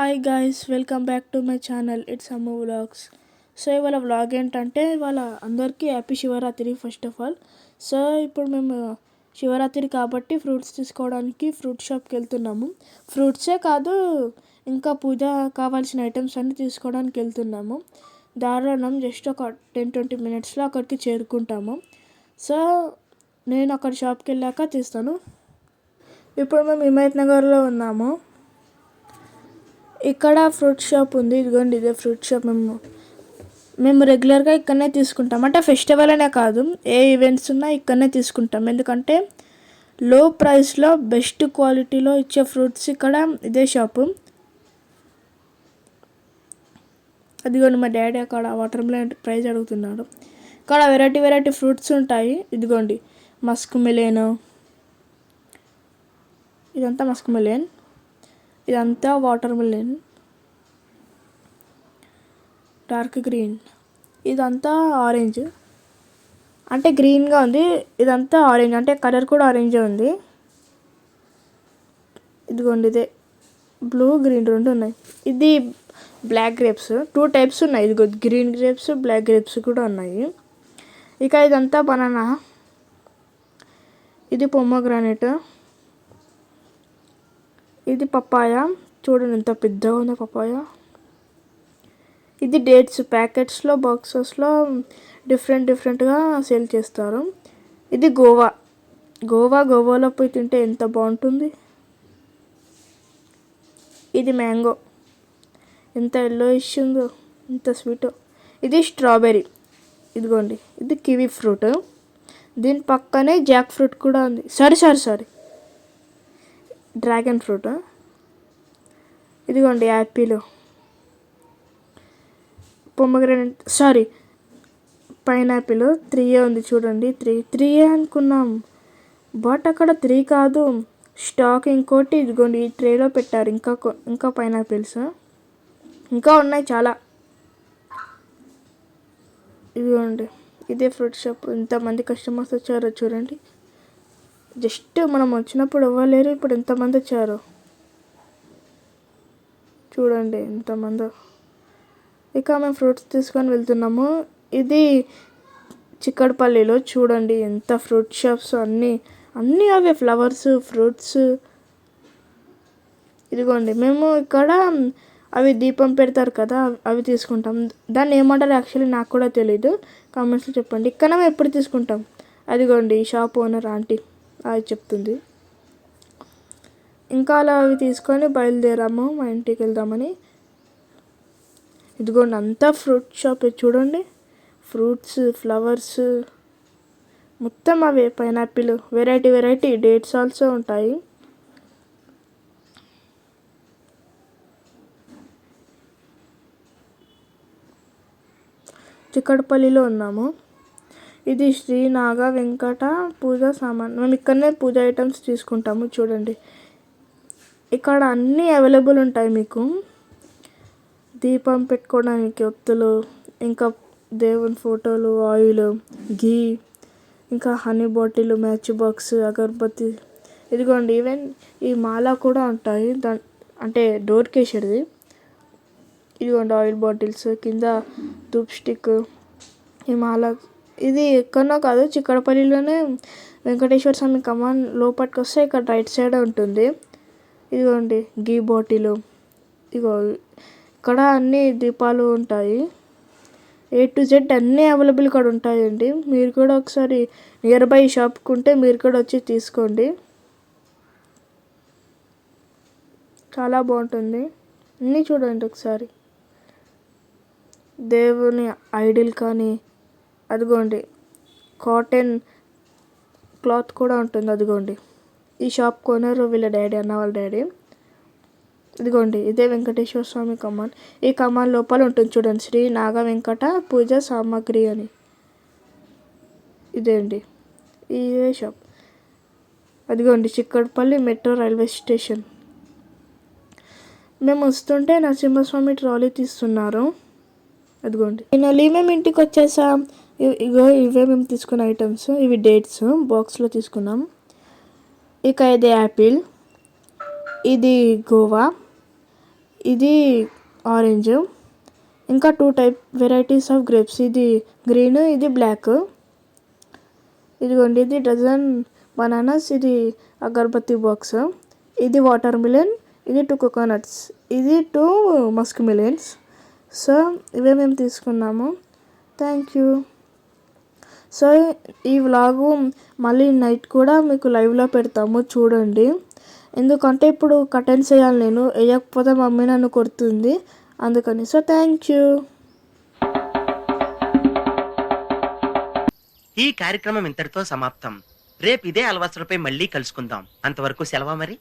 Hi guys, welcome back to my channel. It's Ammu vlogs. So ఇవాళ vlog ఏంటంటే ఇవాళ అందరికీ happy Shivaratri first of all. So ఇప్పుడు మేము శివరాత్రి కాబట్టి ఫ్రూట్స్ తీసుకోవడానికి ఫ్రూట్ షాప్కి వెళ్తున్నాము. ఫ్రూట్సే కాదు, ఇంకా పూజ కావాల్సిన ఐటమ్స్ అన్నీ తీసుకోవడానికి వెళ్తున్నాము. దారిలో జస్ట్ ఒక 10-20 మినిట్స్లో అక్కడికి చేరుకుంటాము. సో నేను అక్కడ షాప్కి వెళ్ళాక తీస్తాను. ఇప్పుడు మేము హిమాయత్ నగర్లో ఉన్నాము. ఇక్కడ ఫ్రూట్ షాప్ ఉంది. ఇదిగోండి, ఇదే ఫ్రూట్ షాప్. మేము రెగ్యులర్గా ఇక్కడనే తీసుకుంటాం. అంటే ఫెస్టివల్ అనే కాదు, ఏ ఈవెంట్స్ ఉన్నా ఇక్కడనే తీసుకుంటాం. ఎందుకంటే లో ప్రైస్లో బెస్ట్ క్వాలిటీలో ఇచ్చే ఫ్రూట్స్ ఇక్కడ ఇదే షాపు. అదిగోండి, మా డాడీ అక్కడ వాటర్ మిలన్ ప్రైస్ అడుగుతున్నాడు. ఇక్కడ వెరైటీ ఫ్రూట్స్ ఉంటాయి. ఇదిగోండి, మస్క్ మిలన్, ఇదంతా మస్క్ మిలన్, ఇదంతా వాటర్ మిలన్ డార్క్ గ్రీన్, ఇదంతా ఆరెంజ్ అంటే గ్రీన్గా ఉంది. ఇదంతా ఆరెంజ్ అంటే కలర్ కూడా ఆరెంజే ఉంది. ఇదిగోండి, ఇదే బ్లూ గ్రీన్ రెండు ఉన్నాయి. ఇది బ్లాక్ గ్రేప్స్, 2 టైప్స్ ఉన్నాయి. ఇదిగో గ్రీన్ గ్రేప్స్, బ్లాక్ గ్రేప్స్ కూడా ఉన్నాయి. ఇక ఇదంతా బనానా, ఇది పొమోగ్రానేట్, ఇది పపాయ. చూడండి ఎంత పెద్దగా ఉందో పపాయ. ఇది డేట్స్, ప్యాకెట్స్లో బాక్సెస్లో డిఫరెంట్గా సేల్ చేస్తారు. ఇది గోవాలో పోయి తింటే ఎంత బాగుంటుంది. ఇది మ్యాంగో, ఎంత ఎల్లో ఇస్తుందో, ఎంత స్వీట్. ఇది స్ట్రాబెర్రీ. ఇదిగోండి, ఇది కివీ ఫ్రూట్. దీని పక్కనే జాక్ ఫ్రూట్ కూడా ఉంది. Sorry dragon fruit. ఇదిగోండి యాపిల్, పొమోగ్రానేట్, పైనాపిల్. 3 ఉంది చూడండి. 3 అనుకున్నాం, బట్ అక్కడ 3 కాదు, స్టాక్ ఇంకోటి. ఇదిగోండి, ఈ ట్రేలో పెట్టారు ఇంకా పైనాపిల్స్ ఇంకా ఉన్నాయి చాలా. ఇదిగోండి, ఇదే ఫ్రూట్ షాప్. ఎంతమంది కస్టమర్స్ వచ్చారో చూడండి. జస్ట్ మనం వచ్చినప్పుడు ఇవ్వలేరు, ఇప్పుడు ఎంతమంది వచ్చారో చూడండి, ఎంతమందో. ఇక మేము ఫ్రూట్స్ తీసుకొని వెళ్తున్నాము. ఇది చిక్కడపల్లిలో. చూడండి ఎంత ఫ్రూట్ షాప్స్, అన్నీ అవే ఫ్లవర్స్, ఫ్రూట్స్. ఇదిగోండి, మేము ఇక్కడ అవి దీపం పెడతారు కదా, అవి తీసుకుంటాం. దాన్ని ఏమంటారు యాక్చువల్లీ నాకు కూడా తెలీదు, కామెంట్స్లో చెప్పండి. ఇక్కడ మేము ఎప్పుడు తీసుకుంటాం. అదిగోండి, ఈ షాప్ ఓనర్ ఆంటీ అది చెప్తుంది. ఇంకా అలా అవి తీసుకొని బయలుదేరాము మా ఇంటికి వెళ్దామని. ఇదిగోండి, అంతా ఫ్రూట్ షాప్. చూడండి, ఫ్రూట్స్, ఫ్లవర్స్ మొత్తం అవే. పైనాపిల్, వెరైటీ డేట్స్ ఆల్సో ఉంటాయి. చిక్కడపల్లిలో ఉన్నాము. ఇది శ్రీ నాగ వెంకట పూజా సామాన్. మేము ఇక్కడనే పూజ ఐటమ్స్ తీసుకుంటాము. చూడండి, ఇక్కడ అన్నీ అవైలబుల్ ఉంటాయి మీకు. దీపం పెట్టుకోవడానికి ఒత్తులు, ఇంకా దేవుని ఫోటోలు, ఆయిల్, ఘీ, ఇంకా హనీ బాటిల్, మ్యాచ్ బాక్స్, అగరబత్తి. ఇదిగోండి, ఈవెన్ ఈ మాల కూడా ఉంటాయి, అంటే డోర్కి వేసేది. ఇదిగోండి ఆయిల్ బాటిల్స్, కింద ధూప్ స్టిక్, ఈ మాల. ఇది ఎక్కడనో కాదు, చిక్కడపల్లిలోనే వెంకటేశ్వర స్వామి కమాన్ లోపలికి వస్తే ఇక్కడ రైట్ సైడ్ ఉంటుంది. ఇదిగోండి ఘీ బాటిల్. ఇదిగో ఇక్కడ అన్ని దీపాలు ఉంటాయి. A to Z అన్నీ అవైలబుల్ ఇక్కడ ఉంటాయండి. మీరు కూడా ఒకసారి నియర్ బై షాప్కి ఉంటే మీరు కూడా వచ్చి తీసుకోండి, చాలా బాగుంటుంది. అన్నీ చూడండి ఒకసారి. దేవుని ఐడిల్ కానీ, అదిగోండి కాటన్ క్లాత్ కూడా ఉంటుంది. అదిగోండి, ఈ షాప్ కొనరు వీళ్ళ డాడీ, అన్న వాళ్ళ డాడీ. ఇదిగోండి, ఇదే వెంకటేశ్వర స్వామి కమాన్. ఈ కమాన్ లోపల ఉంటుంది చూడండి, శ్రీ నాగ వెంకట పూజ సామాగ్రి అని. ఇదే అండి, ఇదే షాప్. అదిగోండి, చిక్కడపల్లి మెట్రో రైల్వే స్టేషన్. మేము వస్తుంటే నరసింహస్వామి ట్రాలీ తీస్తున్నారు. అదిగోండి, ఫైనల్లీ మేము ఇంటికి వచ్చేసాం. ఇవే మేము తీసుకున్న ఐటమ్స్. ఇవి డేట్స్ బాక్స్లో తీసుకున్నాం. ఇక ఇది యాపిల్, ఇది గోవా, ఇది ఆరెంజ్. ఇంకా 2 టైప్ వెరైటీస్ ఆఫ్ గ్రేప్స్. ఇది గ్రీన్, ఇది బ్లాక్. ఇదిగోండి ఇది డజన్ బనానాస్, ఇది అగరబత్తి బాక్స్. ఇది వాటర్ మిలన్, ఇది 2 కోకోనట్స్, ఇది 2 మస్క్ మిలన్స్. సో ఇవే మేము తీసుకున్నాము. Thank you. సో ఈ వ్లాగు మళ్ళీ నైట్ కూడా మీకు లైవ్లో పెడతాము చూడండి. ఎందుకంటే ఇప్పుడు కర్టెన్స్ వేయాలి, నేను వేయకపోతే మమ్మీ నన్ను కొడుతుంది అందుకని. So thank you. ఈ కార్యక్రమం ఇంతటితో సమాప్తం. రేపు ఇదే అలవాసులపై మళ్ళీ కలుసుకుందాం. అంతవరకు సెలవు మరి.